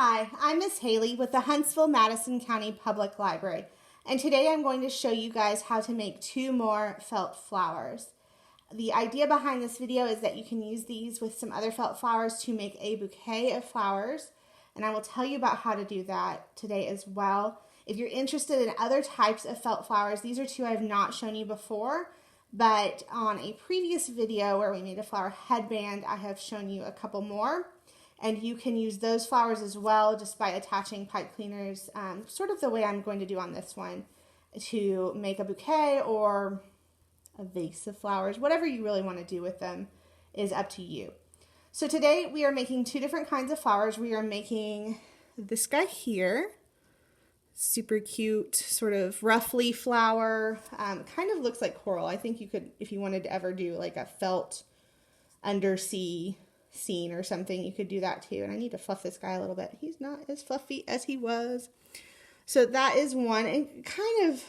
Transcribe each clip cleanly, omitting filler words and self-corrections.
Hi, I'm Miss Haley with the Huntsville-Madison County Public Library, and today I'm going to show you guys how to make 2 more felt flowers. The idea behind this video is that you can use these with some other felt flowers to make a bouquet of flowers, and I will tell you about how to do that today as well. If you're interested in other types of felt flowers, these are 2 I've not shown you before, but on a previous video where we made a flower headband, I have shown you a couple more. And you can use those flowers as well just by attaching pipe cleaners, sort of the way I'm going to do on this one, to make a bouquet or a vase of flowers. Whatever you really want to do with them is up to you. So today we are making 2 different kinds of flowers. We are making this guy here, super cute, sort of rough leaf flower, kind of looks like coral. I think you could, if you wanted to ever do like a felt undersea scene or something, you could do that too. And I need to fluff this guy a little bit. He's not as fluffy as he was. So that is one, and kind of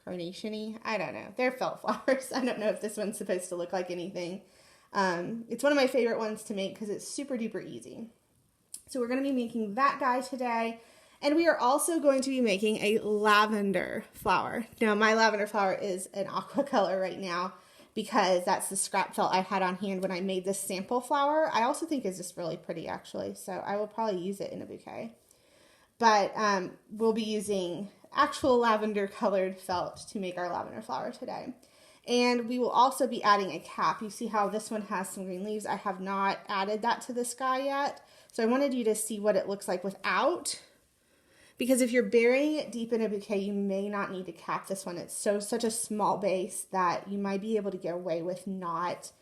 carnation-y. I don't know. They're felt flowers. I don't know if this one's supposed to look like anything. It's one of my favorite ones to make because it's super duper easy. So we're going to be making that guy today. And we are also going to be making a lavender flower. Now my lavender flower is an aqua color right now, because that's the scrap felt I had on hand when I made this sample flower. I also think it's just really pretty actually, so I will probably use it in a bouquet. But we'll be using actual lavender colored felt to make our lavender flower today. And we will also be adding a cap. You see how this one has some green leaves? I have not added that to this guy yet. So I wanted you to see what it looks like without. Because if you're burying it deep in a bouquet, you may not need to cap this one. It's such a small base that you might be able to get away with not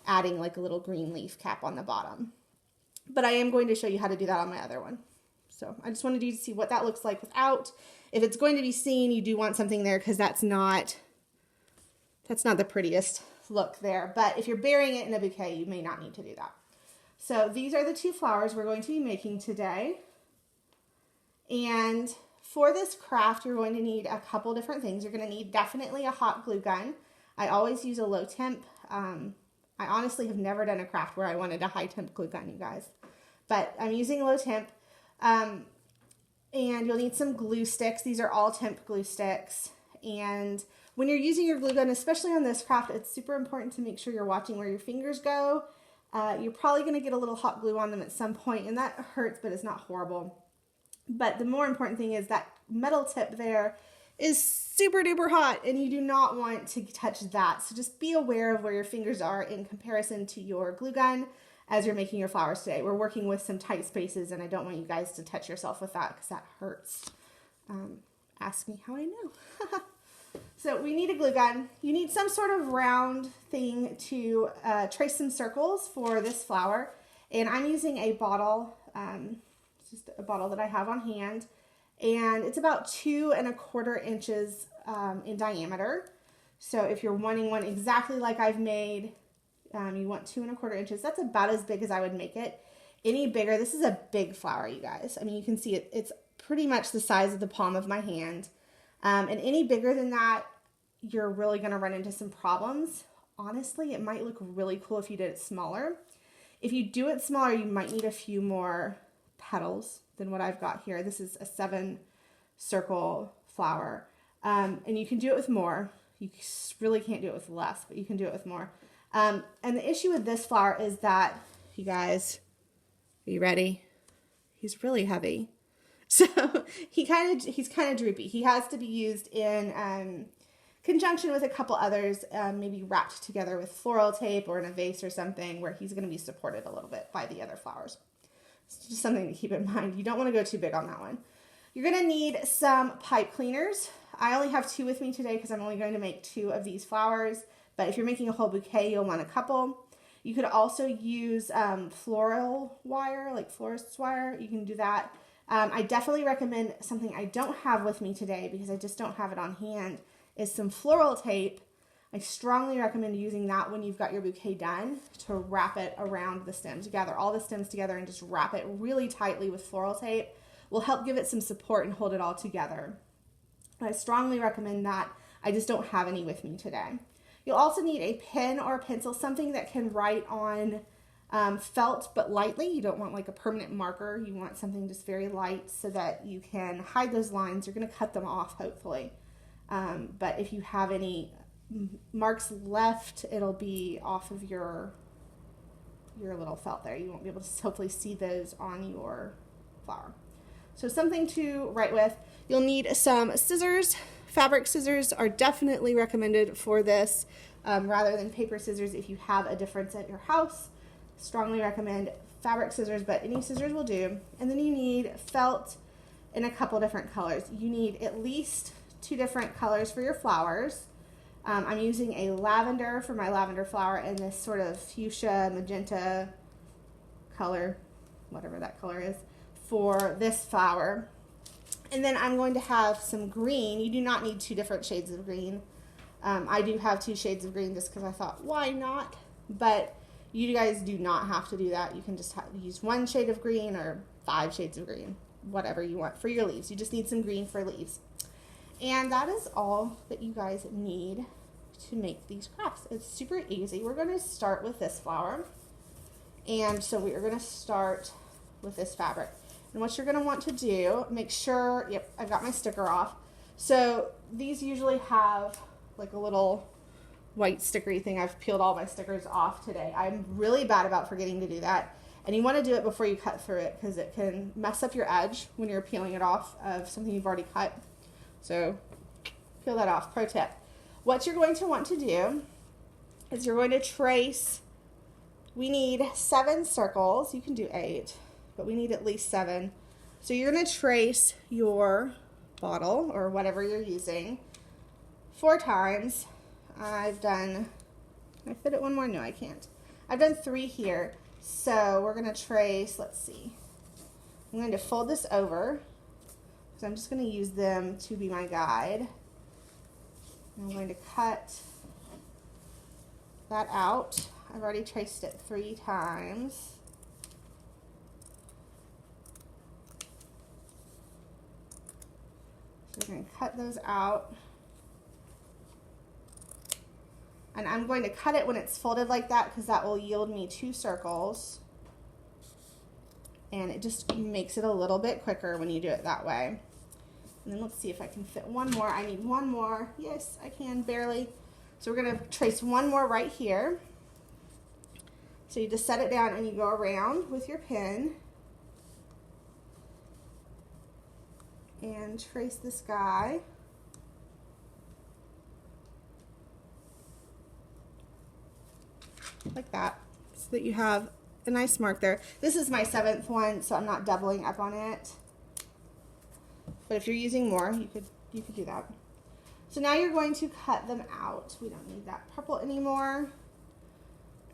adding like a little green leaf cap on the bottom. But I am going to show you how to do that on my other one. So I just wanted you to see what that looks like without. If it's going to be seen, you do want something there because that's not the prettiest look there. But if you're burying it in a bouquet, you may not need to do that. So these are the 2 flowers we're going to be making today. And for this craft, you're going to need a couple different things. You're going to need definitely a hot glue gun. I always use a low temp. I honestly have never done a craft where I wanted a high temp glue gun, you guys. But I'm using low temp. And you'll need some glue sticks. These are all temp glue sticks. And when you're using your glue gun, especially on this craft, it's super important to make sure you're watching where your fingers go. You're probably going to get a little hot glue on them at some point, and that hurts, but it's not horrible. But the more important thing is that metal tip there is super duper hot, and you do not want to touch that. So just be aware of where your fingers are in comparison to your glue gun as you're making your flowers today. We're working with some tight spaces, and I don't want you guys to touch yourself with that because that hurts. Ask me how I know. So we need a glue gun. You need some sort of round thing to trace some circles for this flower. And I'm using a bottle. It's just a bottle that I have on hand, and it's about 2 1/4 inches in diameter. So if you're wanting one exactly like I've made, you want 2 1/4 inches. That's about as big as I would make it. Any bigger, this is a big flower, you guys. I mean, you can see it's pretty much the size of the palm of my hand. And any bigger than that, you're really going to run into some problems. Honestly, it might look really cool if you did it smaller. If you do it smaller, you might need a few more petals than what I've got here. This is a 7 circle flower. And you can do it with more. You really can't do it with less, but you can do it with more. And the issue with this flower is that, you guys, are you ready? He's really heavy. So he's kind of droopy. He has to be used in conjunction with a couple others, maybe wrapped together with floral tape or in a vase or something where he's going to be supported a little bit by the other flowers. It's just something to keep in mind. You don't want to go too big on that one. You're going to need some pipe cleaners. I only have 2 with me today because I'm only going to make 2 of these flowers. But if you're making a whole bouquet, you'll want a couple. You could also use floral wire, like florist's wire. You can do that. I definitely recommend something I don't have with me today because I just don't have it on hand, is some floral tape. I strongly recommend using that when you've got your bouquet done to wrap it around the stems. You gather all the stems together and just wrap it really tightly with floral tape. Will help give it some support and hold it all together. I strongly recommend that. I just don't have any with me today. You'll also need a pen or a pencil, something that can write on Felt, but lightly. You don't want like a permanent marker. You want something just very light so that you can hide those lines. You're going to cut them off, hopefully. But if you have any marks left, it'll be off of your little felt there. You won't be able to hopefully see those on your flower. So something to write with. You'll need some scissors. Fabric scissors are definitely recommended for this rather than paper scissors if you have a difference at your house. Strongly recommend fabric scissors, but any scissors will do. And then you need felt in a couple different colors. You need at least 2 different colors for your flowers. I'm using a lavender for my lavender flower and this sort of fuchsia magenta color, whatever that color is, for this flower. And then I'm going to have some green. You do not need 2 different shades of green. I do have 2 shades of green just because I thought, why not? But you guys do not have to do that. You can just use 1 shade of green or 5 shades of green, whatever you want for your leaves. You just need some green for leaves. And that is all that you guys need to make these crafts. It's super easy. We're going to start with this flower. And so we are going to start with this fabric. And what you're going to want to do, make sure, yep, I've got my sticker off. So these usually have like a little white stickery thing. I've peeled all my stickers off today. I'm really bad about forgetting to do that. And you want to do it before you cut through it because it can mess up your edge when you're peeling it off of something you've already cut. So peel that off. Pro tip. What you're going to want to do is you're going to trace. We need 7 circles. You can do 8, but we need at least 7. So you're going to trace your bottle or whatever you're using 4 times. Can I fit it one more? No, I can't. I've done 3 here. So we're going to trace, let's see. I'm going to fold this over. So I'm just going to use them to be my guide. I'm going to cut that out. I've already traced it 3 times. So we're going to cut those out. And I'm going to cut it when it's folded like that because that will yield me 2 circles. And it just makes it a little bit quicker when you do it that way. And then let's see if I can fit 1 more. I need 1 more. Yes, I can, barely. So we're going to trace 1 more right here. So you just set it down and you go around with your pen. And trace this guy. Like that. So that you have a nice mark there. This is my 7th one, so I'm not doubling up on it. But if you're using more, you could do that. So now you're going to cut them out. We don't need that purple anymore.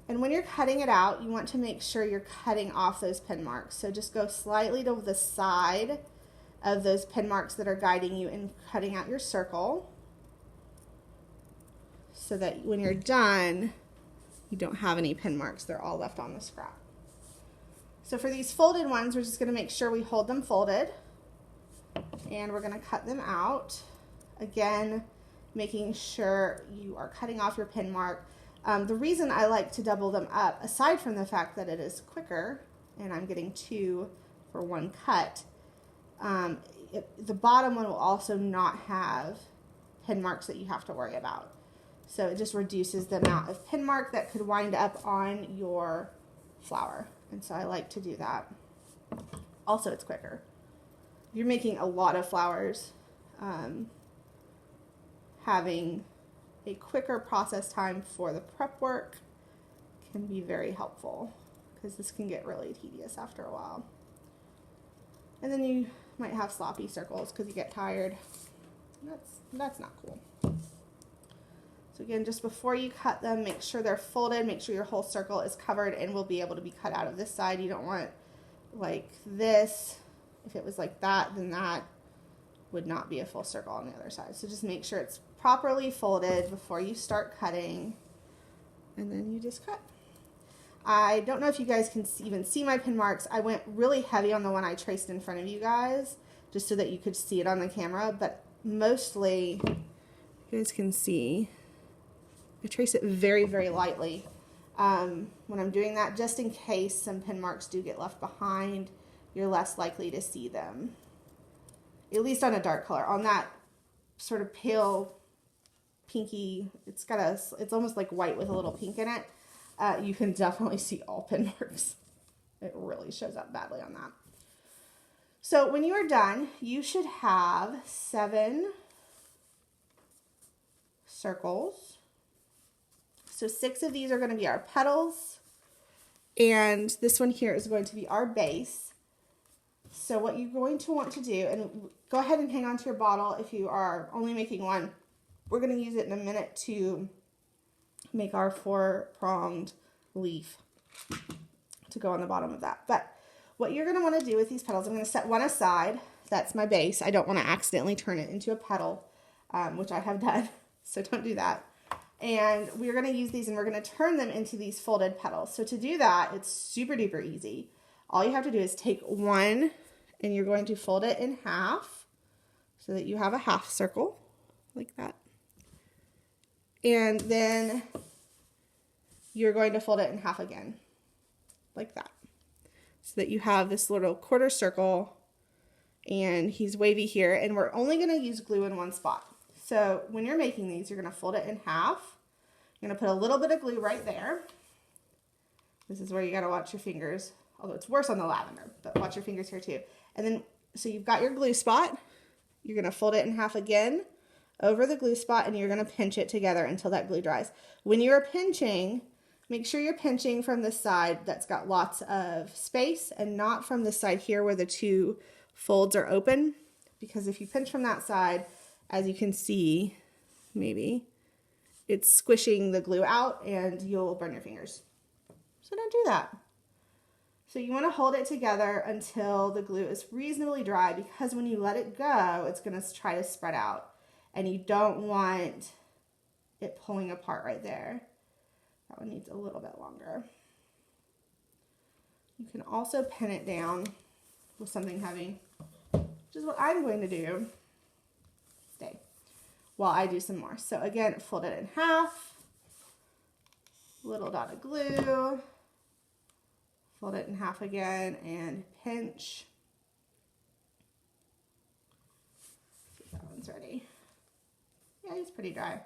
And when you're cutting it out, you want to make sure you're cutting off those pin marks. So just go slightly to the side of those pin marks that are guiding you in cutting out your circle. So that when you're done, you don't have any pin marks. They're all left on the scrap. So for these folded ones, we're just going to make sure we hold them folded. And we're going to cut them out. Again, making sure you are cutting off your pin mark. The reason I like to double them up, aside from the fact that it is quicker, and I'm getting 2 for 1 cut, the bottom one will also not have pin marks that you have to worry about. So it just reduces the amount of pin mark that could wind up on your flower. And so I like to do that. Also, it's quicker. If you're making a lot of flowers, having a quicker process time for the prep work can be very helpful because this can get really tedious after a while. And then you might have sloppy circles because you get tired. That's not cool. So again, just before you cut them, make sure they're folded, make sure your whole circle is covered and will be able to be cut out of this side. You don't want like this. If it was like that, then that would not be a full circle on the other side. So just make sure it's properly folded before you start cutting, and then you just cut. I don't know if you guys can even see my pin marks. I went really heavy on the one I traced in front of you guys, just so that you could see it on the camera, but mostly you guys can see I trace it very, very lightly. when I'm doing that, just in case some pen marks do get left behind, you're less likely to see them, at least on a dark color. On that sort of pale pinky, it's almost like white with a little pink in it. You can definitely see all pen marks. It really shows up badly on that. So when you are done, you should have 7 circles. So 6 of these are going to be our petals, and this one here is going to be our base. So what you're going to want to do, and go ahead and hang on to your bottle if you are only making one. We're going to use it in a minute to make our 4-pronged leaf to go on the bottom of that. But what you're going to want to do with these petals, I'm going to set one aside. That's my base. I don't want to accidentally turn it into a petal, which I have done, so don't do that. And we're going to use these and we're going to turn them into these folded petals. So to do that, it's super duper easy. All you have to do is take one and you're going to fold it in half so that you have a half circle like that. And then you're going to fold it in half again like that, so that you have this little quarter circle, and he's wavy here, and we're only going to use glue in one spot. So when you're making these, you're going to fold it in half. You're going to put a little bit of glue right there. This is where you got to watch your fingers, although it's worse on the lavender, but watch your fingers here too. And then, so you've got your glue spot. You're going to fold it in half again over the glue spot, and you're going to pinch it together until that glue dries. When you're pinching, make sure you're pinching from the side that's got lots of space and not from the side here where the 2 folds are open, because if you pinch from that side, as you can see, maybe, it's squishing the glue out and you'll burn your fingers. So don't do that. So you want to hold it together until the glue is reasonably dry, because when you let it go, it's going to try to spread out, and you don't want it pulling apart right there. That one needs a little bit longer. You can also pin it down with something heavy, which is what I'm going to do. Stay while I do some more. So again, fold it in half, little dot of glue, fold it in half again, and pinch. See if that one's ready. Yeah, it's pretty dry.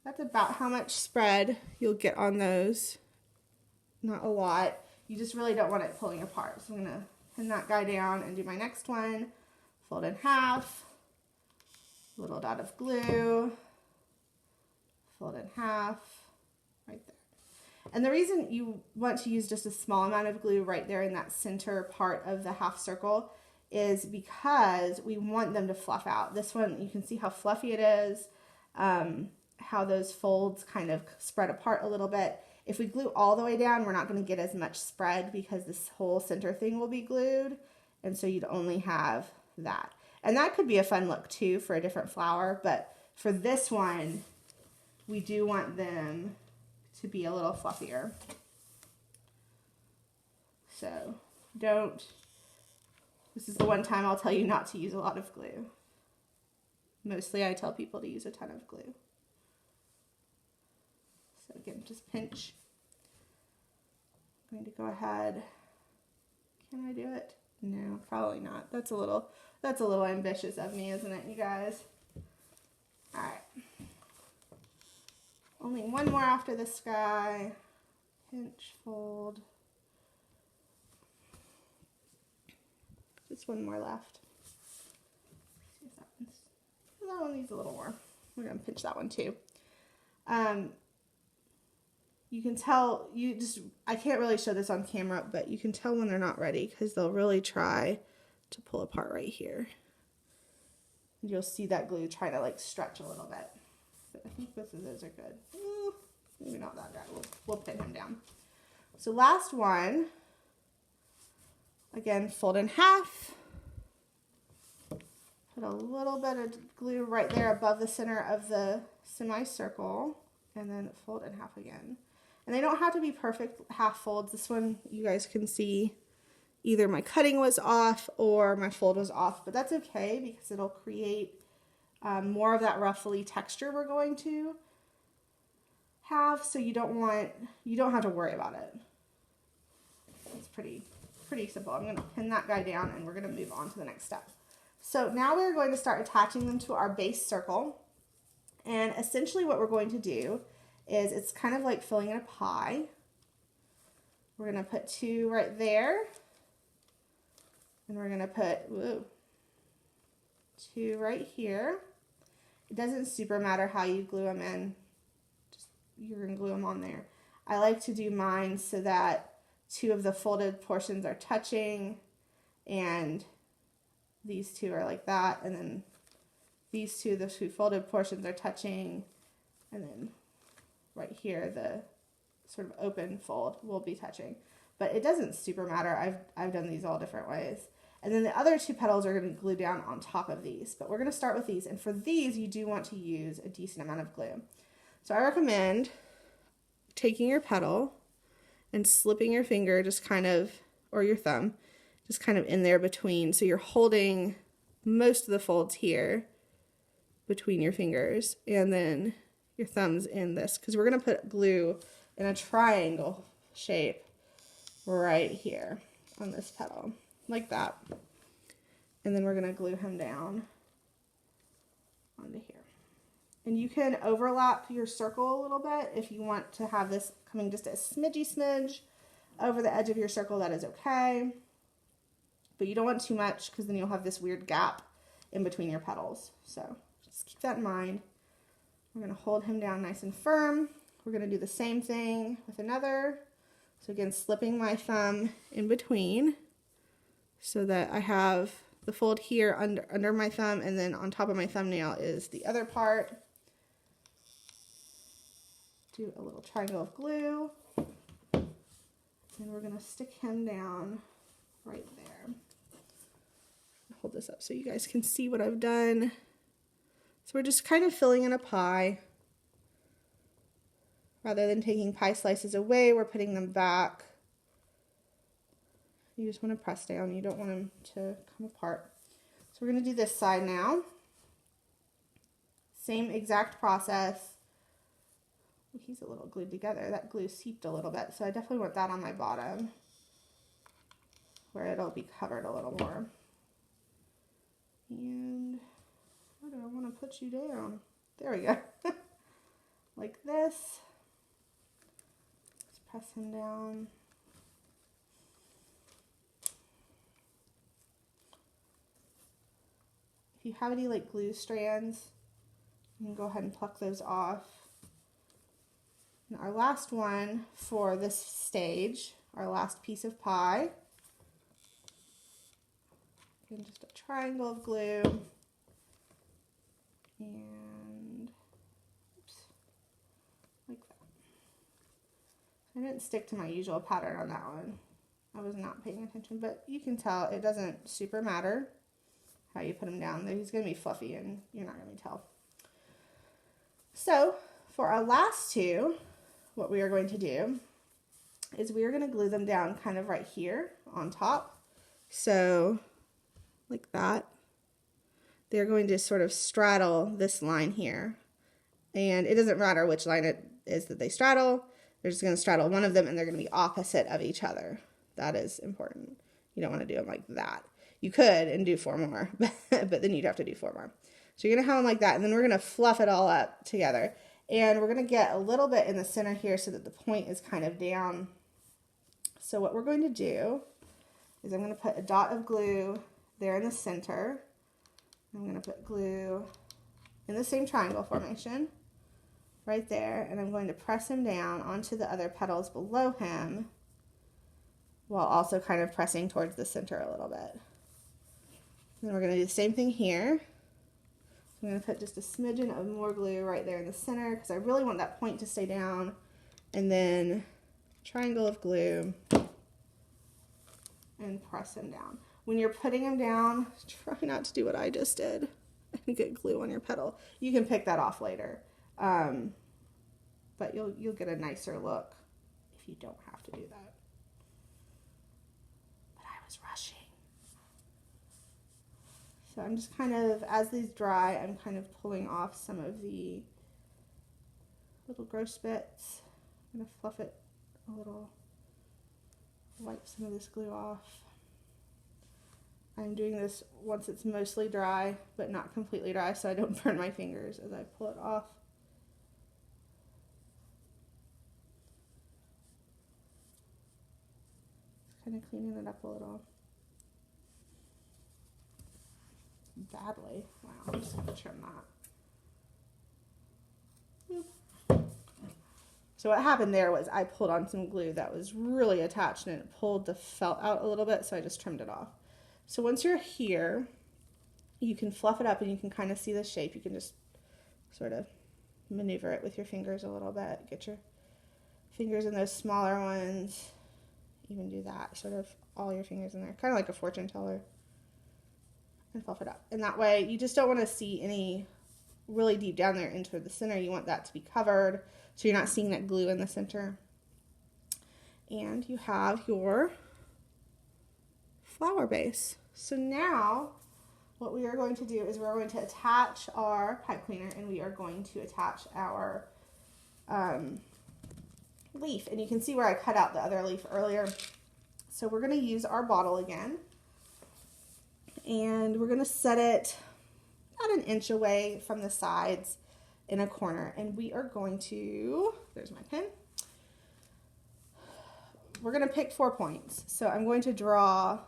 That's about how much spread you'll get on those. Not a lot. You just really don't want it pulling apart. So I'm going to pin that guy down and do my next one. Fold in half. Little dot of glue. Fold in half. Right there. And the reason you want to use just a small amount of glue right there in that center part of the half circle is because we want them to fluff out. This one, you can see how fluffy it is. How those folds kind of spread apart a little bit. If we glue all the way down, we're not going to get as much spread because this whole center thing will be glued, and so you'd only have that. And that could be a fun look too for a different flower, but for this one, we do want them to be a little fluffier. So this is the one time I'll tell you not to use a lot of glue. Mostly I tell people to use a ton of glue. So again, just pinch. I'm going to go ahead. Can I do it? No, probably not. That's a little ambitious of me, isn't it, you guys? All right. Only one more after this guy. Pinch, fold. Just one more left. See if that one needs a little more. We're going to pinch that one too. You can tell, I can't really show this on camera, but you can tell when they're not ready because they'll really try to pull apart right here. And you'll see that glue try to like stretch a little bit. But I think both of those are good. Maybe not that guy. We'll pin him down. So last one, again, fold in half. Put a little bit of glue right there above the center of the semicircle, and then fold in half again. And they don't have to be perfect half folds. This one, you guys can see either my cutting was off or my fold was off, but that's okay because it'll create more of that ruffly texture we're going to have, so you don't have to worry about it. It's pretty simple. I'm going to pin that guy down and we're going to move on to the next step. So now we're going to start attaching them to our base circle. And essentially what we're going to do is, it's kind of like filling in a pie. We're going to put 2 right there. And we're going to put 2 right here. It doesn't super matter how you glue them in. Just, you're going to glue them on there. I like to do mine so that 2 of the folded portions are touching, and these 2 are like that, and then these 2, the 2 folded portions are touching, and then right here the sort of open fold will be touching. But it doesn't super matter. I've done these all different ways. And then the other 2 petals are going to glue down on top of these, but we're going to start with these. And for these, you do want to use a decent amount of glue. So I recommend taking your petal and slipping your finger just kind of, or your thumb, just kind of in there between. So you're holding most of the folds here between your fingers, and then your thumb's in this, because we're going to put glue in a triangle shape right here on this petal, like that. And then we're going to glue him down onto here. And you can overlap your circle a little bit if you want to have this coming just a smidge over the edge of your circle. That is okay. But you don't want too much, because then you'll have this weird gap in between your petals. So just keep that in mind. We're going to hold him down nice and firm. We're going to do the same thing with another. So again, slipping my thumb in between so that I have the fold here under my thumb, and then on top of my thumbnail is the other part. Do a little triangle of glue, and we're going to stick him down right there. Hold this up so you guys can see what I've done. So we're just kind of filling in a pie. Rather than taking pie slices away, we're putting them back. You just want to press down. You don't want them to come apart. So we're going to do this side now. Same exact process. He's a little glued together. That glue seeped a little bit, so I definitely want that on my bottom where it'll be covered a little more. And where do I want to put you down? There we go. Like this. Let's press him down. If you have any like glue strands, you can go ahead and pluck those off. And our last one for this stage, our last piece of pie, again, just a triangle of glue, and oops, like that. I didn't stick to my usual pattern on that one. I was not paying attention, but you can tell it doesn't super matter how you put him down. He's going to be fluffy and you're not going to tell. So for our last 2, what we are going to do is we are going to glue them down kind of right here on top. So like that. They're going to sort of straddle this line here. And it doesn't matter which line it is that they straddle. They're just going to straddle one of them, and they're going to be opposite of each other. That is important. You don't want to do them like that. You could and do 4 more, but then you'd have to do 4 more. So you're going to have them like that, and then we're going to fluff it all up together. And we're going to get a little bit in the center here so that the point is kind of down. So what we're going to do is I'm going to put a dot of glue there in the center. I'm going to put glue in the same triangle formation right there, and I'm going to press him down onto the other petals below him while also kind of pressing towards the center a little bit. Then we're going to do the same thing here. I'm going to put just a smidgen of more glue right there in the center because I really want that point to stay down, and then triangle of glue and press him down. When you're putting them down, try not to do what I just did and get glue on your petal. You can pick that off later, but you'll get a nicer look if you don't have to do that. But I was rushing. So I'm just kind of, as these dry, I'm kind of pulling off some of the little gross bits. I'm going to fluff it a little, wipe some of this glue off. I'm doing this once it's mostly dry, but not completely dry, so I don't burn my fingers as I pull it off. Just kind of cleaning it up a little. Badly. Wow, I'm just going to trim that. So what happened there was I pulled on some glue that was really attached and it pulled the felt out a little bit, so I just trimmed it off. So once you're here, you can fluff it up and you can kind of see the shape. You can just sort of maneuver it with your fingers a little bit. Get your fingers in those smaller ones. Even do that, sort of all your fingers in there, kind of like a fortune teller. And fluff it up. And that way you just don't want to see any really deep down there into the center. You want that to be covered so you're not seeing that glue in the center. And you have your flower base. So now what we are going to do is we're going to attach our pipe cleaner and we are going to attach our leaf. And you can see where I cut out the other leaf earlier. So we're going to use our bottle again. And we're going to set it about 1 inch away from the sides in a corner. And we are going to, there's my pen. We're going to pick 4 points. So I'm going to draw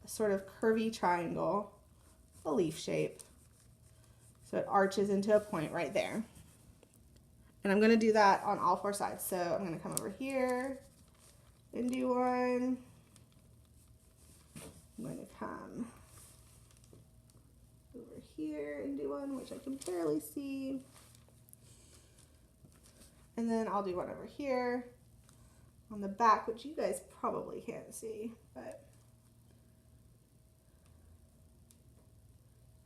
a sort of curvy triangle, a leaf shape. So it arches into a point right there. And I'm going to do that on all 4 sides. So I'm going to come over here and do one. I'm going to come over here and do one, which I can barely see. And then I'll do one over here on the back, which you guys probably can't see, but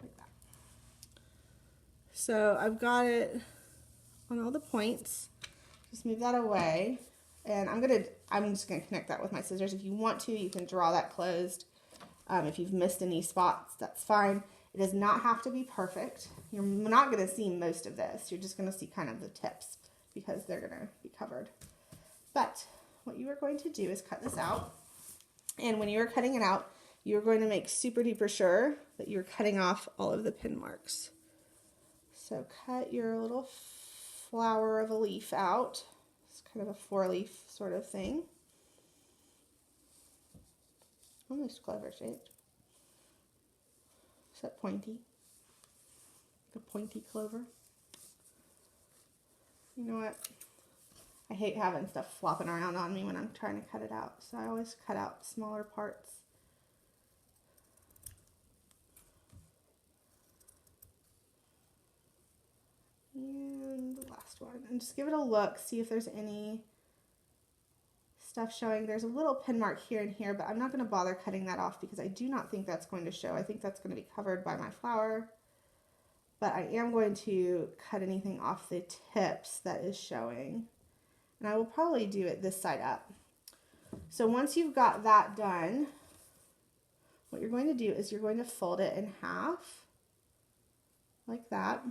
like that. So I've got it on all the points. Just move that away. And I'm just gonna connect that with my scissors. If you want to, you can draw that closed. If you've missed any spots, that's fine. It does not have to be perfect. You're not going to see most of this. You're just going to see kind of the tips because they're going to be covered. But what you are going to do is cut this out. And when you are cutting it out, you're going to make super duper sure that you're cutting off all of the pin marks. So cut your little flower of a leaf out. It's kind of a 4-leaf sort of thing. Almost clover shaped. Is that pointy? The pointy clover. You know what? I hate having stuff flopping around on me when I'm trying to cut it out. So I always cut out smaller parts. And the last one. And just give it a look. See if there's any stuff showing. There's a little pin mark here and here, but I'm not going to bother cutting that off because I do not think that's going to show. I think that's going to be covered by my flower, but I am going to cut anything off the tips that is showing, and I will probably do it this side up. So once you've got that done, what you're going to do is you're going to fold it in half like that,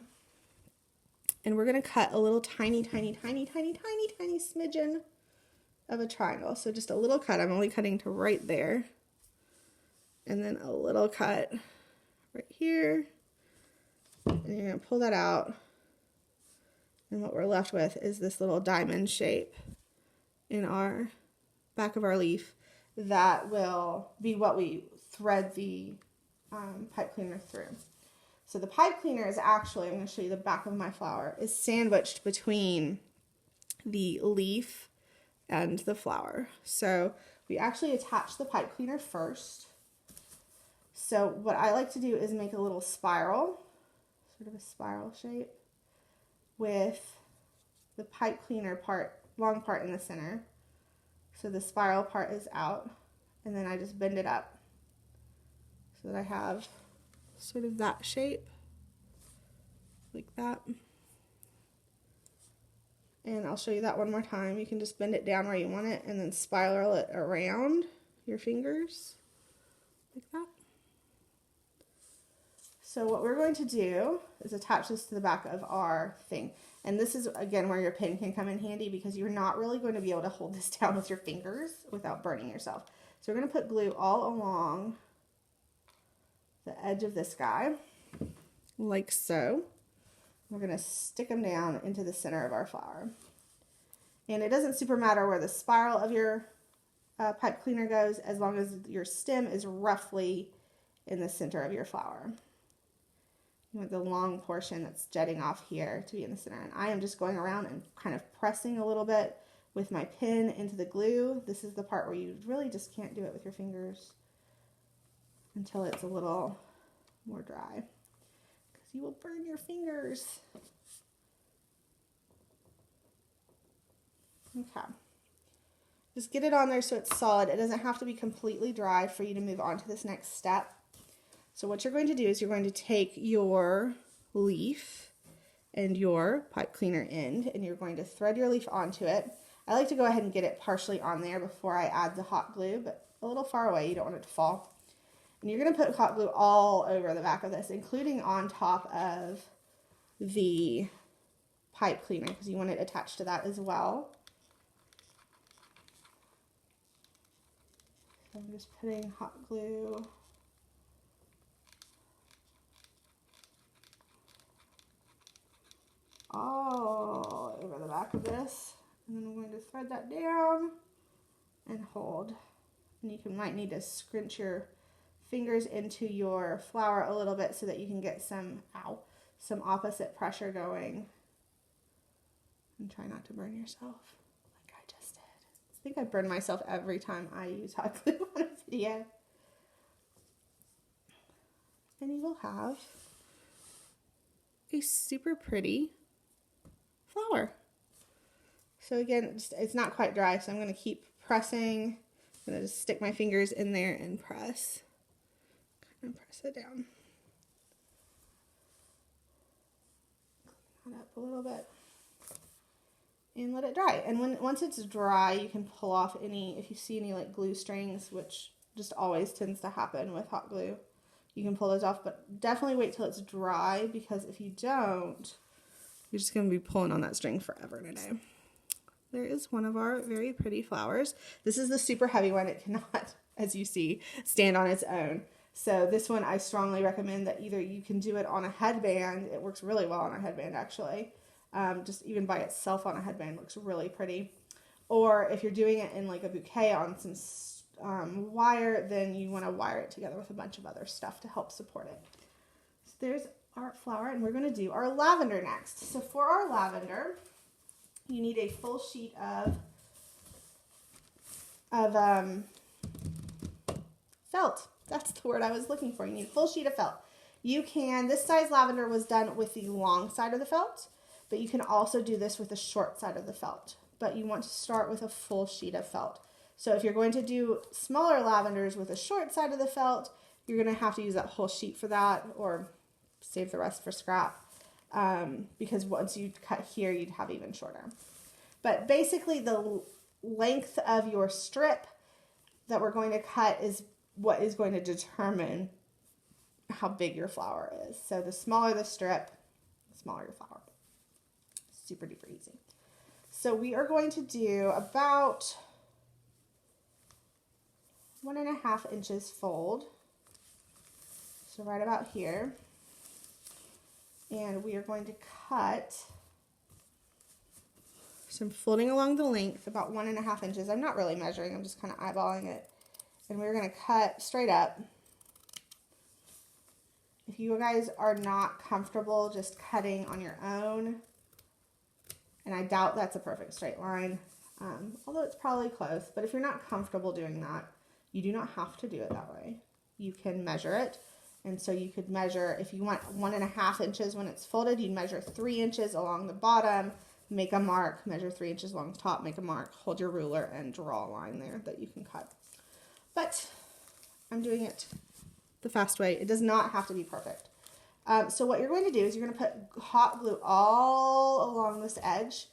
and we're going to cut a little tiny smidgen of a triangle. So just a little cut. I'm only cutting to right there. And then a little cut right here. And you're going to pull that out. And what we're left with is this little diamond shape in our back of our leaf that will be what we thread the pipe cleaner through. So the pipe cleaner is actually, I'm going to show you the back of my flower, is sandwiched between the leaf and the flower. So we actually attach the pipe cleaner first. So what I like to do is make a little spiral, sort of a spiral shape, with the pipe cleaner part, long part in the center. So the spiral part is out, and then I just bend it up so that I have sort of that shape, like that. And I'll show you that one more time. You can just bend it down where you want it and then spiral it around your fingers like that. So what we're going to do is attach this to the back of our thing. And this is, again, where your pin can come in handy because you're not really going to be able to hold this down with your fingers without burning yourself. So we're going to put glue all along the edge of this guy, like so. We're going to stick them down into the center of our flower. And it doesn't super matter where the spiral of your pipe cleaner goes, as long as your stem is roughly in the center of your flower. You want the long portion that's jutting off here to be in the center. And I am just going around and kind of pressing a little bit with my pin into the glue. This is the part where you really just can't do it with your fingers until it's a little more dry, because you will burn your fingers. Okay. Just get it on there so it's solid. It doesn't have to be completely dry for you to move on to this next step. So what you're going to do is you're going to take your leaf and your pipe cleaner end, and you're going to thread your leaf onto it. I like to go ahead and get it partially on there before I add the hot glue, but a little far away, you don't want it to fall. And you're going to put hot glue all over the back of this, including on top of the pipe cleaner, because you want it attached to that as well. So I'm just putting hot glue all over the back of this, and then I'm going to thread that down and hold. And you might need to scrunch your fingers into your flower a little bit so that you can get some opposite pressure going, and try not to burn yourself like I just did. I think I burn myself every time I use hot glue on a video. And you will have a super pretty flower. So again, it's not quite dry, so I'm going to keep pressing. I'm going to just stick my fingers in there and press. And press it down. Clean that up a little bit. And let it dry. And once it's dry, you can pull off any, if you see any like glue strings, which just always tends to happen with hot glue, you can pull those off, but definitely wait till it's dry, because if you don't, you're just going to be pulling on that string forever today. There is one of our very pretty flowers. This is the super heavy one. It cannot, as you see, stand on its own. So this one, I strongly recommend that either you can do it on a headband. It works really well on a headband, actually. Just even by itself on a headband looks really pretty. Or if you're doing it in like a bouquet on some wire, then you want to wire it together with a bunch of other stuff to help support it. So there's our flower, and we're going to do our lavender next. So for our lavender, you need a full sheet of felt. That's the word I was looking for. You need a full sheet of felt. You can, this size lavender was done with the long side of the felt, but you can also do this with the short side of the felt. But you want to start with a full sheet of felt. So if you're going to do smaller lavenders with a short side of the felt, you're going to have to use that whole sheet for that, or save the rest for scrap, because once you cut here, you'd have even shorter. But basically the length of your strip that we're going to cut is what is going to determine how big your flower is. So the smaller the strip, the smaller your flower. Super duper easy. So we are going to do about 1.5 inches fold. So right about here. And we are going to cut some folding along the length, about 1.5 inches. I'm not really measuring, I'm just kind of eyeballing it. And we're going to cut straight up. If you guys are not comfortable just cutting on your own, and I doubt that's a perfect straight line, although it's probably close, but if you're not comfortable doing that, you do not have to do it that way. You can measure it. And so you could measure, if you want 1.5 inches when it's folded, you'd measure 3 inches along the bottom, make a mark, measure 3 inches along the top, make a mark, hold your ruler, and draw a line there that you can cut. But I'm doing it the fast way. It does not have to be perfect. So what you're going to do is you're going to put hot glue all along this edge,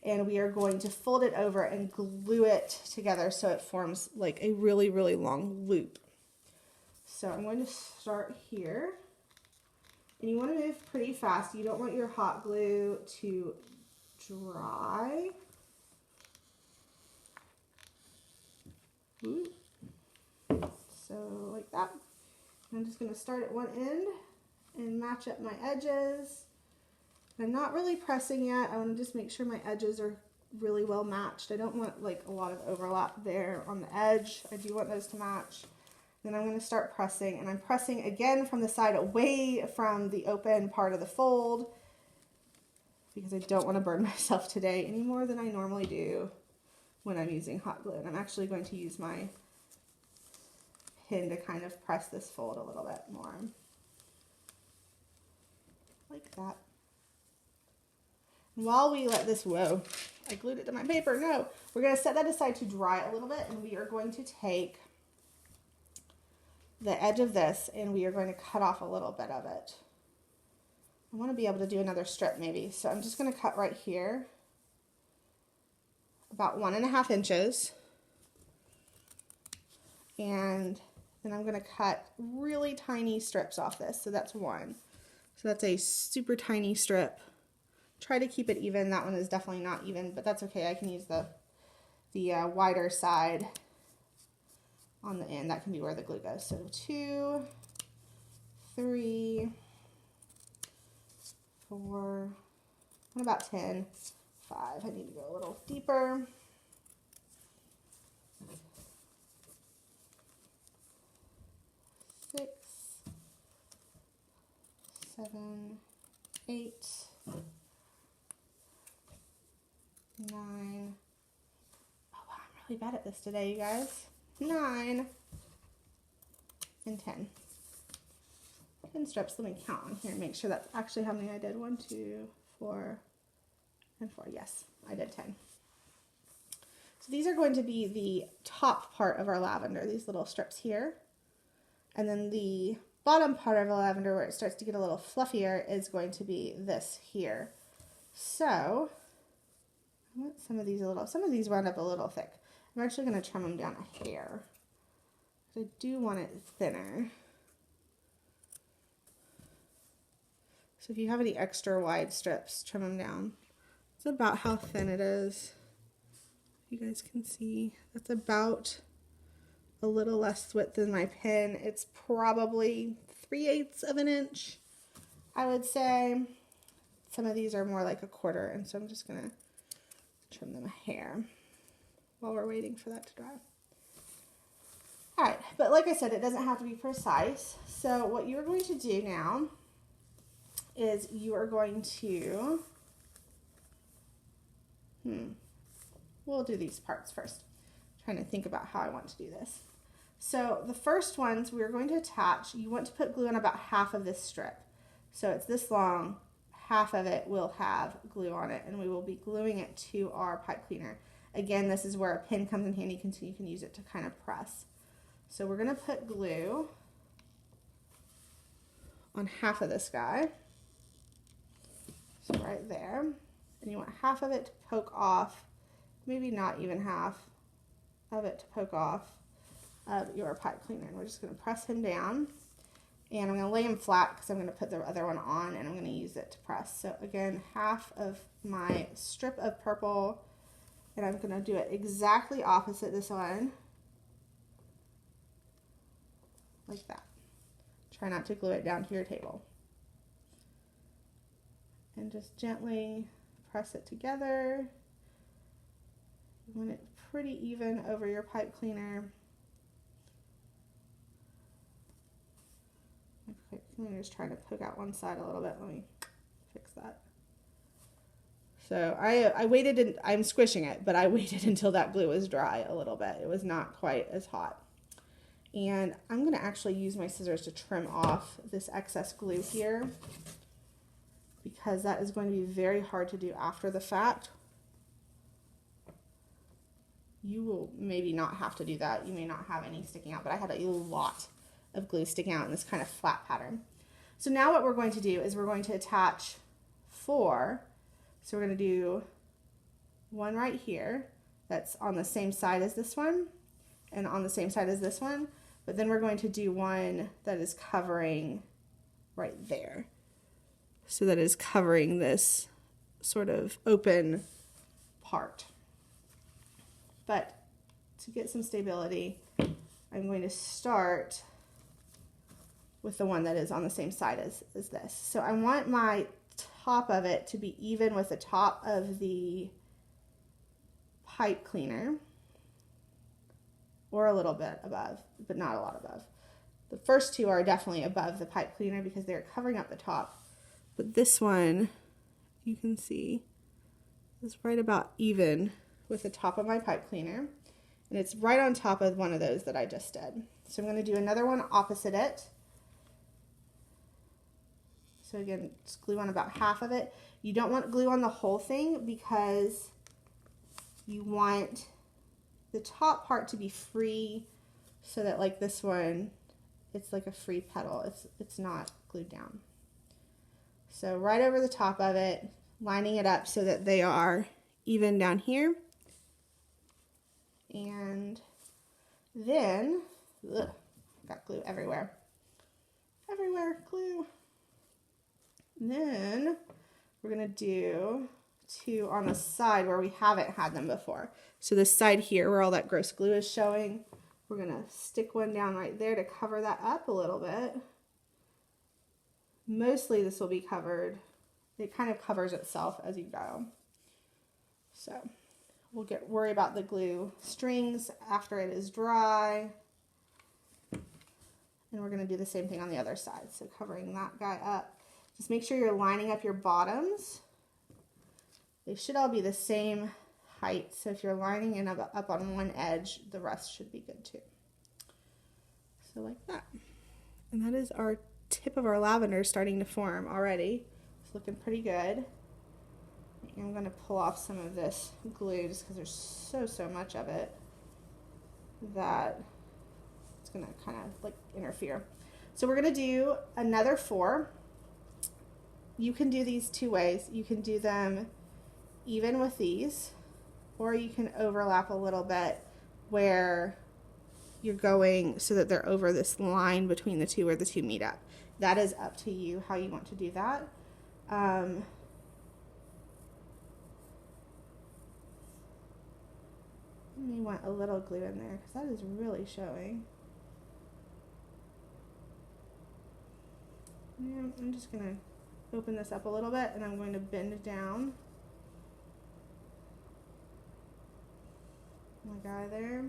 and we are going to fold it over and glue it together so it forms like a really, really long loop. So I'm going to start here And you want to move pretty fast. You don't want your hot glue to dry. So like that. I'm just going to start at one end and match up my edges. I'm not really pressing yet. I want to just make sure my edges are really well matched. I don't want like a lot of overlap there on the edge. I do want those to match. Then I'm going to start pressing, and I'm pressing again from the side away from the open part of the fold because I don't want to burn myself today any more than I normally do when I'm using hot glue. And I'm actually going to use my pin to kind of press this fold a little bit more. Like that. While we let this, whoa, I glued it to my paper. No, we're going to set that aside to dry a little bit, and we are going to take the edge of this and we are going to cut off a little bit of it. I want to be able to do another strip maybe. So I'm just going to cut right here, about 1.5 inches. And then I'm going to cut really tiny strips off this. So that's one. So that's a super tiny strip. Try to keep it even. That one is definitely not even, but that's okay. I can use the wider side on the end. That can be where the glue goes. So 2, 3, 4, what about 10? 5. I need to go a little deeper. 6, 7, 8, 9. Oh wow, I'm really bad at this today, you guys. 9 and 10. 10 strips. Let me count on here and make sure that's actually how many I did. 1, 2, 4, and 4. Yes, I did 10. So these are going to be the top part of our lavender, these little strips here. And then the bottom part of the lavender, where it starts to get a little fluffier, is going to be this here. So I want some of these wound up a little thick. I'm actually going to trim them down a hair. I do want it thinner. So if you have any extra wide strips, trim them down. It's about how thin it is. You guys can see that's about a little less width than my pin. It's probably 3/8 of an inch, I would say. Some of these are more like 1/4, and so I'm just going to trim them a hair while we're waiting for that to dry. All right, but like I said, it doesn't have to be precise. So what you're going to do now is you are going to, we'll do these parts first. I'm trying to think about how I want to do this. So the first ones we're going to attach, you want to put glue on about half of this strip. So it's this long, half of it will have glue on it, and we will be gluing it to our pipe cleaner. Again, this is where a pin comes in handy because you can use it to kind of press. So we're going to put glue on half of this guy. So right there. And you want half of it to poke off, maybe not even half of it to poke off of your pipe cleaner. And we're just going to press him down. And I'm going to lay him flat because I'm going to put the other one on and I'm going to use it to press. So again, half of my strip of purple, and I'm going to do it exactly opposite this one. Like that. Try not to glue it down to your table. And just gently press it together. You want it pretty even over your pipe cleaner. My pipe cleaner is trying to poke out one side a little bit. Let me fix that. So I waited, and I'm squishing it, but I waited until that glue was dry a little bit. It was not quite as hot. And I'm going to actually use my scissors to trim off this excess glue here, because that is going to be very hard to do after the fact. You will maybe not have to do that. You may not have any sticking out, but I had a lot of glue sticking out in this kind of flat pattern. So now what we're going to do is we're going to attach 4. So we're going to do one right here that's on the same side as this one and on the same side as this one, but then we're going to do one that is covering right there. so that is covering this sort of open part. But to get some stability, I'm going to start with the one that is on the same side as this. So I want my top of it to be even with the top of the pipe cleaner, or a little bit above, but not a lot above. The first two are definitely above the pipe cleaner because they're covering up the top. But this one, you can see, is right about even with the top of my pipe cleaner. And it's right on top of one of those that I just did. So I'm going to do another one opposite it. So again, just glue on about half of it. You don't want glue on the whole thing because you want the top part to be free, so that like this one, it's like a free petal. It's not glued down. So right over the top of it, lining it up so that they are even down here. And then, got glue everywhere. Everywhere, glue. And then we're gonna do two on the side where we haven't had them before. So this side here where all that gross glue is showing, we're gonna stick one down right there to cover that up a little bit. Mostly this will be covered. It kind of covers itself as you go. So we'll worry about the glue strings after it is dry. And we're gonna do the same thing on the other side. So covering that guy up. Just make sure you're lining up your bottoms. They should all be the same height. So if you're lining it up on one edge, the rest should be good too. So like that. And that is our tip of our lavender starting to form already. It's looking pretty good. I'm going to pull off some of this glue just because there's so much of it that it's going to kind of like interfere. So we're going to do another 4. You can do these two ways. You can do them even with these, or you can overlap a little bit where you're going so that they're over this line between the two where the two meet up. That is up to you how you want to do that. You may want a little glue in there because that is really showing. And I'm just going to open this up a little bit and I'm going to bend down my guy there.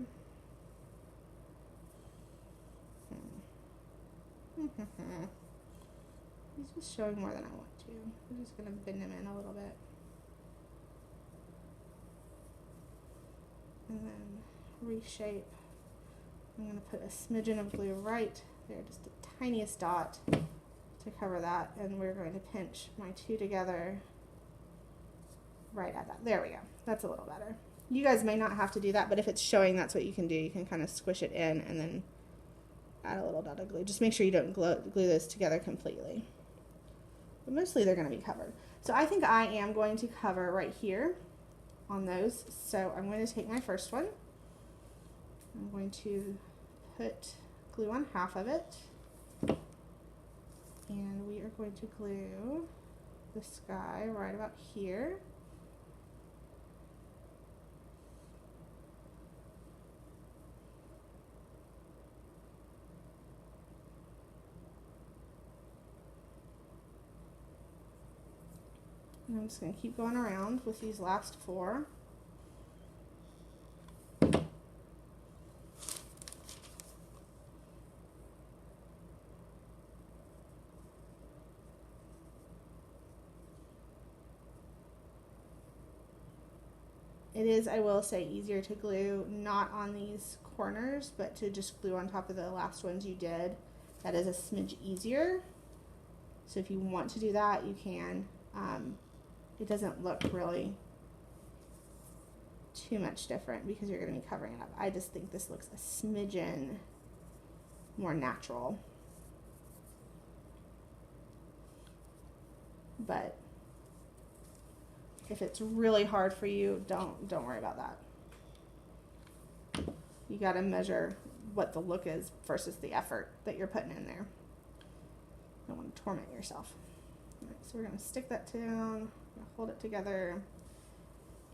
He's just showing more than I want to. I'm just going to bend him in a little bit. And then reshape. I'm going to put a smidgen of glue right there, just the tiniest dot to cover that. And we're going to pinch my two together right at that. There we go. That's a little better. You guys may not have to do that, but if it's showing, that's what you can do. You can kind of squish it in and then add a little dot of glue. Just make sure you don't glue this together completely. But mostly they're going to be covered. So I think I am going to cover right here on those. So I'm going to take my first one. I'm going to put glue on half of it. And we are going to glue the sky right about here. And I'm just going to keep going around with these last 4. It is, I will say, easier to glue not on these corners, but to just glue on top of the last ones you did. That is a smidge easier. So if you want to do that, you can. It doesn't look really too much different because you're going to be covering it up. I just think this looks a smidgen more natural. But if it's really hard for you, don't worry about that. You got to measure what the look is versus the effort that you're putting in there. You don't want to torment yourself. Right, so we're going to stick that down, hold it together,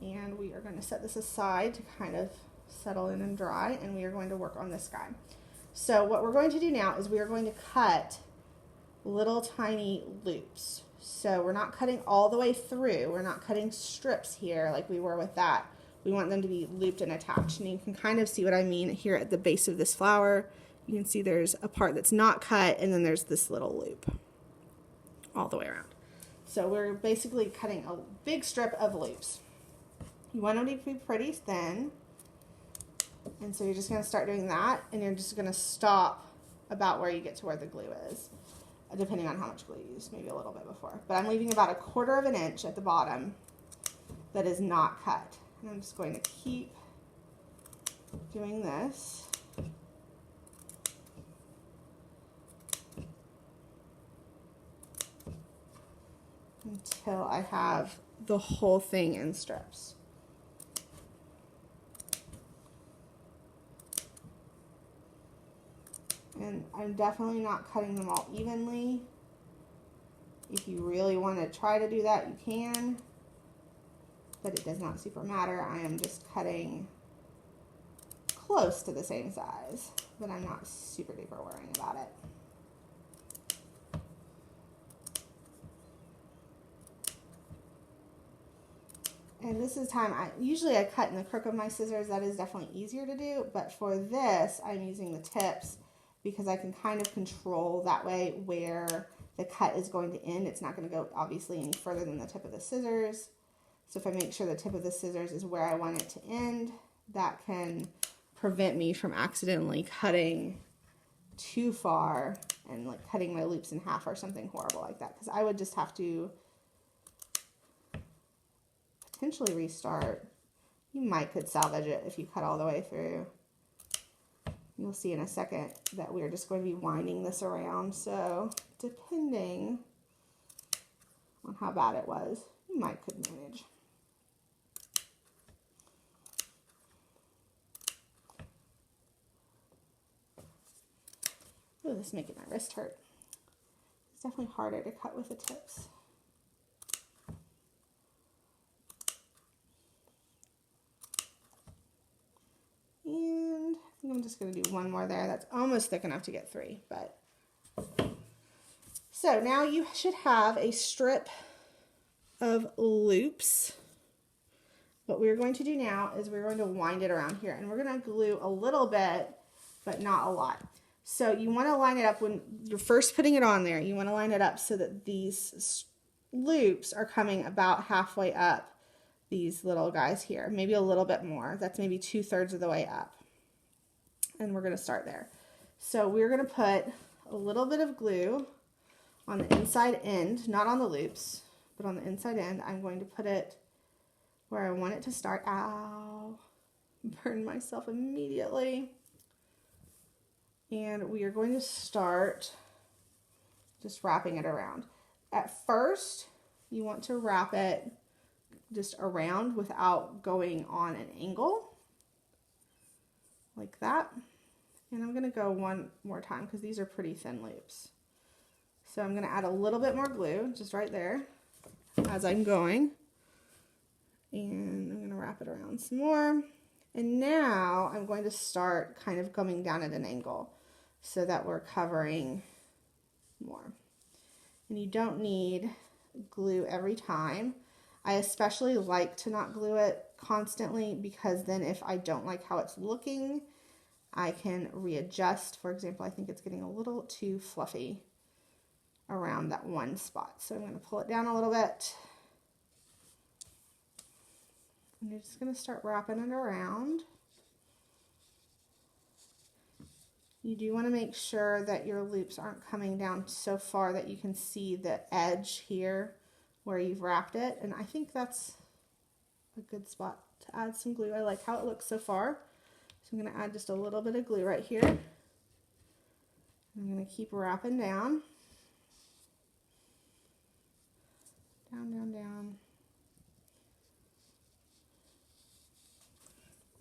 and we are going to set this aside to kind of settle in and dry, and we are going to work on this guy. So what we're going to do now is we are going to cut little tiny loops. So we're not cutting all the way through. We're not cutting strips here like we were with that. We want them to be looped and attached. And you can kind of see what I mean here at the base of this flower. You can see there's a part that's not cut, and then there's this little loop all the way around. So we're basically cutting a big strip of loops. You want them to be pretty thin. And so you're just going to start doing that, and you're just going to stop about where you get to where the glue is, depending on how much glue you use, maybe a little bit before. But I'm leaving about 1/4 of an inch at the bottom that is not cut. And I'm just going to keep doing this. Until I have the whole thing in strips. And I'm definitely not cutting them all evenly. If you really want to try to do that, you can. But it does not super matter. I am just cutting close to the same size. But I'm not super duper worrying about it. And this is time, usually I cut in the crook of my scissors. That is definitely easier to do. But for this, I'm using the tips, because I can kind of control that way where the cut is going to end. It's not going to go obviously any further than the tip of the scissors. So if I make sure the tip of the scissors is where I want it to end, that can prevent me from accidentally cutting too far and like cutting my loops in half or something horrible like that. Because I would just have to potentially restart. You might could salvage it if you cut all the way through. You'll see in a second that we're just going to be winding this around. So depending on how bad it was, you might could manage. Oh, this is making my wrist hurt. It's definitely harder to cut with the tips. And I think I'm just going to do one more there. That's almost thick enough to get 3. But so now you should have a strip of loops. What we're going to do now is we're going to wind it around here, and we're going to glue a little bit, but not a lot. So you want to line it up when you're first putting it on there. You want to line it up so that these loops are coming about halfway up these little guys here, maybe a little bit more. That's maybe 2/3 of the way up. And we're going to start there. So we're going to put a little bit of glue on the inside end, not on the loops, but on the inside end. I'm going to put it where I want it to start. Ow, burned myself immediately. And we are going to start just wrapping it around. At first, you want to wrap it just around without going on an angle, like that. And I'm going to go one more time because these are pretty thin loops. So I'm going to add a little bit more glue just right there as I'm going. And I'm going to wrap it around some more. And now I'm going to start kind of coming down at an angle so that we're covering more. And you don't need glue every time. I especially like to not glue it constantly, because then if I don't like how it's looking, I can readjust. For example, I think it's getting a little too fluffy around that one spot. So I'm going to pull it down a little bit. And you're just going to start wrapping it around. You do want to make sure that your loops aren't coming down so far that you can see the edge here where you've wrapped it. And I think that's a good spot to add some glue. I like how it looks so far. So I'm going to add just a little bit of glue right here. I'm going to keep wrapping down. Down, down, down.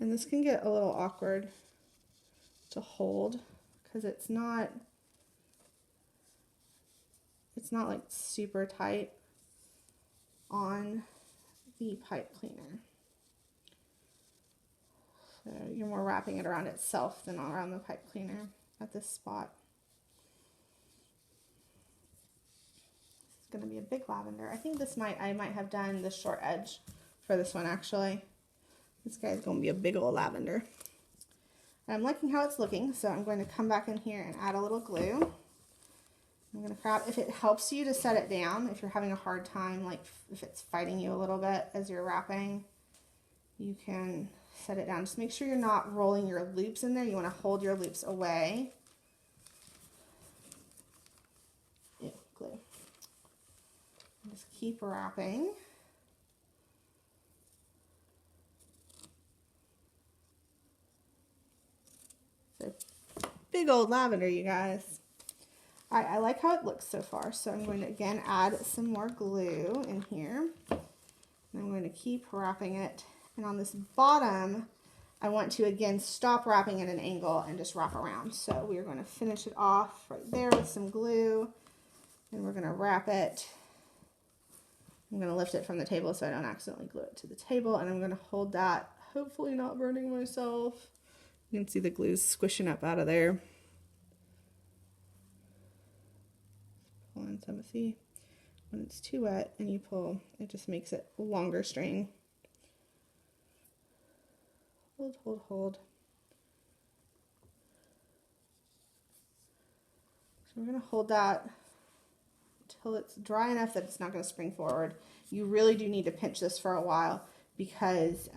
And this can get a little awkward to hold because it's not it's not like super tight on the pipe cleaner. So you're more wrapping it around itself than around the pipe cleaner at this spot. This is going to be a big lavender. I think I might have done the short edge for this one actually. This guy's going to be a big old lavender. I'm liking how it's looking, so I'm going to come back in here and add a little glue. I'm going to grab, if it helps you to set it down, if you're having a hard time, like if it's fighting you a little bit as you're wrapping, you can set it down. Just make sure you're not rolling your loops in there. You want to hold your loops away. Yeah, glue. Just keep wrapping. So, big old lavender, you guys. All right, I like how it looks so far, so I'm going to again add some more glue in here. And I'm going to keep wrapping it. And on this bottom, I want to again stop wrapping at an angle and just wrap around. So we are going to finish it off right there with some glue, and we're going to wrap it. I'm going to lift it from the table so I don't accidentally glue it to the table, and I'm going to hold that, hopefully not burning myself. You can see the glue's squishing up out of there. Pull in some, see, when it's too wet and you pull, it just makes it a longer string. Hold, hold, hold. So we're going to hold that until it's dry enough that it's not going to spring forward. You really do need to pinch this for a while because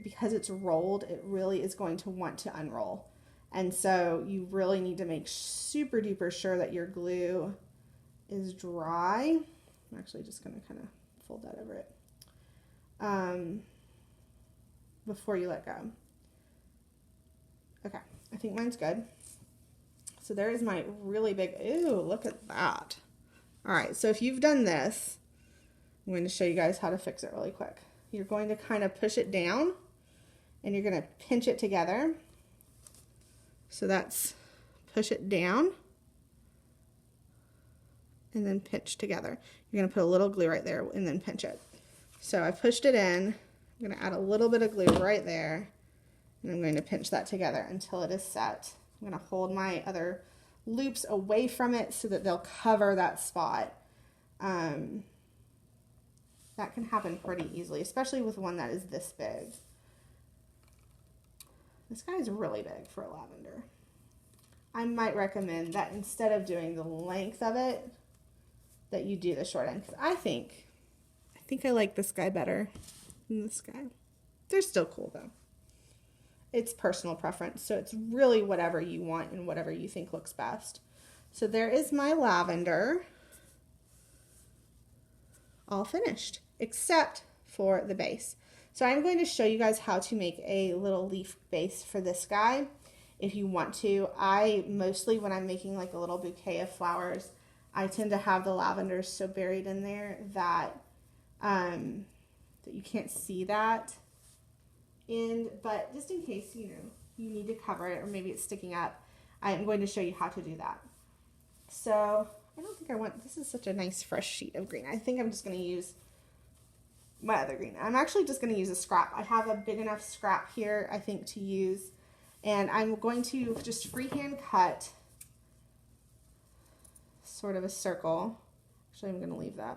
it's rolled, it really is going to want to unroll. And so you really need to make super duper sure that your glue is dry. I'm actually just going to kind of fold that over it before you let go. Okay, I think mine's good. So there is my really big, ooh, look at that. All right, so if you've done this, I'm going to show you guys how to fix it really quick. You're going to kind of push it down and you're going to pinch it together. So that's push it down and then pinch together. You're going to put a little glue right there and then pinch it. So I pushed it in. I'm going to add a little bit of glue right there, and I'm going to pinch that together until it is set. I'm going to hold my other loops away from it so that they'll cover that spot. That can happen pretty easily, especially with one that is this big. This guy is really big for a lavender. I might recommend that instead of doing the length of it, that you do the short end. Because I think I like this guy better than this guy. They're still cool though. It's personal preference, so it's really whatever you want and whatever you think looks best. So there is my lavender, all finished, except for the base. So I'm going to show you guys how to make a little leaf base for this guy if you want to. I mostly, when I'm making like a little bouquet of flowers, I tend to have the lavenders so buried in there that that you can't see that. But just in case, you need to cover it or maybe it's sticking up, I am going to show you how to do that. So I don't think I want, this is such a nice fresh sheet of green. I think I'm just going to use my other green. I'm actually just going to use a scrap. I have a big enough scrap here, I think, to use. And I'm going to just freehand cut sort of a circle. Actually, I'm going to leave that.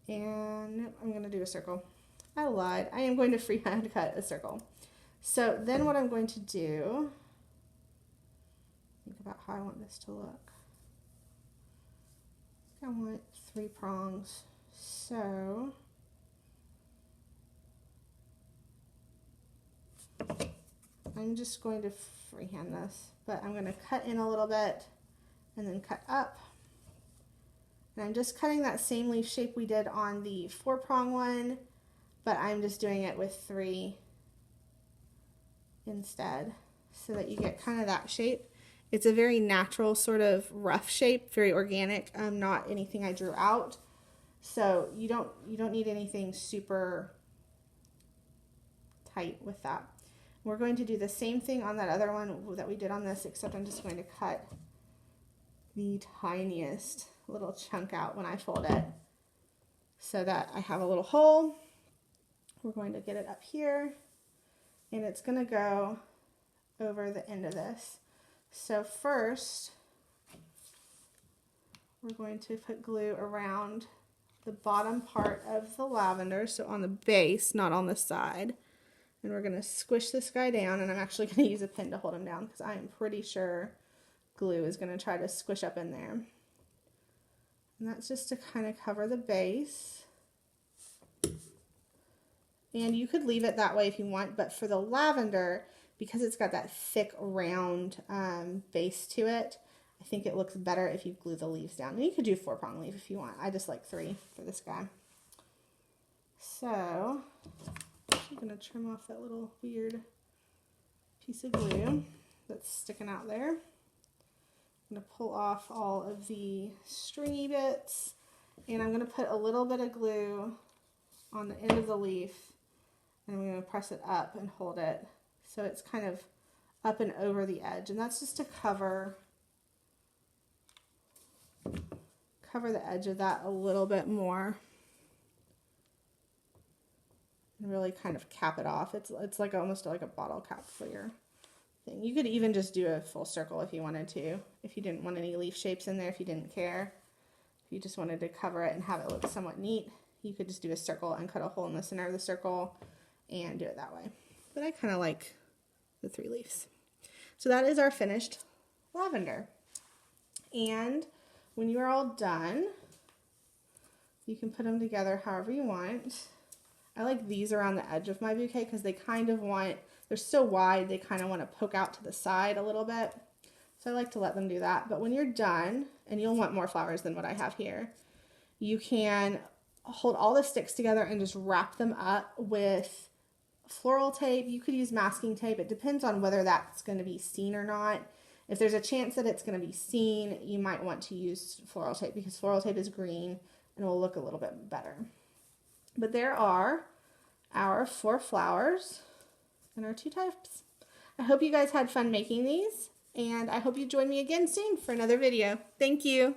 And I'm going to do a circle. I lied. I am going to freehand cut a circle. So then what I'm going to do, think about how I want this to look. I want 3 prongs. So I'm just going to freehand this, but I'm going to cut in a little bit and then cut up. And I'm just cutting that same leaf shape we did on the 4-prong one, but I'm just doing it with 3 instead so that you get kind of that shape. It's a very natural sort of rough shape, very organic, not anything I drew out. So you don't need anything super tight with that. We're going to do the same thing on that other one that we did on this, except I'm just going to cut the tiniest little chunk out when I fold it so that I have a little hole. We're going to get it up here, and it's going to go over the end of this. So first, we're going to put glue around the bottom part of the lavender, so on the base, not on the side. And we're going to squish this guy down, and I'm actually going to use a pin to hold him down because I am pretty sure glue is going to try to squish up in there. And that's just to kind of cover the base. And you could leave it that way if you want, but for the lavender, because it's got that thick round base to it, I think it looks better if you glue the leaves down. And you could do 4-prong leaf if you want. I just like 3 for this guy. So I'm going to trim off that little weird piece of glue that's sticking out there. I'm going to pull off all of the stringy bits, and I'm going to put a little bit of glue on the end of the leaf, and I'm going to press it up and hold it so it's kind of up and over the edge, and that's just to cover the edge of that a little bit more and really kind of cap it off. It's like almost like a bottle cap for your thing. You could even just do a full circle if you wanted to, if you didn't want any leaf shapes in there, if you didn't care. If you just wanted to cover it and have it look somewhat neat, you could just do a circle and cut a hole in the center of the circle and do it that way. But I kind of like the 3 leaves. So that is our finished lavender. And when you are all done, you can put them together however you want. I like these around the edge of my bouquet because they kind of they're so wide, they kind of want to poke out to the side a little bit. So I like to let them do that. But when you're done, and you'll want more flowers than what I have here, you can hold all the sticks together and just wrap them up with floral tape. You could use masking tape. It depends on whether that's going to be seen or not. If there's a chance that it's going to be seen, you might want to use floral tape because floral tape is green and will look a little bit better. But there are our 4 flowers and our 2 types. I hope you guys had fun making these, and I hope you join me again soon for another video. Thank you.